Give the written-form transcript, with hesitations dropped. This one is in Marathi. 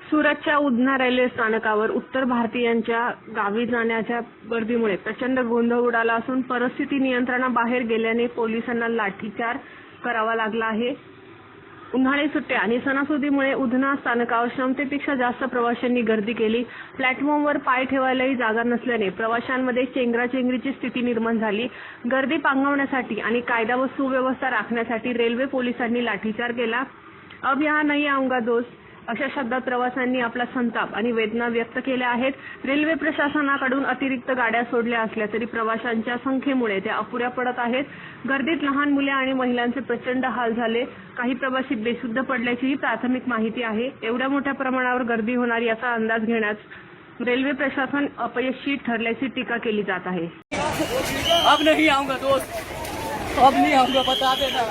सुरतच्या उधना रेल्वे स्थानकावर उत्तर भारतीयांच्या गावी जाण्याच्या गर्दीमुळे प्रचंड गोंधळ उडाला असून परिस्थिती नियंत्रणाबाहेर गेल्याने पोलिसांना लाठीचार्ज करावा लागला आहे। उन्हाळी सुट्ट्या आणि सणासुदीमुळे उधना स्थानकावर क्षमतेपेक्षा जास्त प्रवाशांनी गर्दी केली। प्लॅटफॉर्मवर पाय ठेवायलाही जागा नसल्याने प्रवाशांमध्ये चेंगराचेंगरीची स्थिती निर्माण झाली। गर्दी पांगवण्यासाठी आणि कायदा व सुव्यवस्था राखण्यासाठी रेल्वे पोलिसांनी लाठीचार्ज केला। अब यहाँ नहीं आऊंगा दोस्त अशा शब्दात प्रवाशांनी आपला संताप आणि वेदना व्यक्त केल्या आहेत। रेल्वे प्रशासनाकडून अतिरिक्त गाड्या सोडल्या असल्या तरी प्रवाशांच्या संख्येमुळे त्या अपुऱ्या पडत आहेत। गर्दीत लहान मुले आणि महिलांचे प्रचंड हाल झाले। काही प्रवासी बेशुद्ध पडल्याचीही प्राथमिक माहिती आहे। एवढ्या मोठ्या प्रमाणावर गर्दी होणार याचा अंदाज घेण्यास रेल्वे प्रशासन अपयशी ठरल्याची टीका केली जात आहे। अब नहीं आऊंगा दोस्त, अब नहीं आऊंगा, बता देना।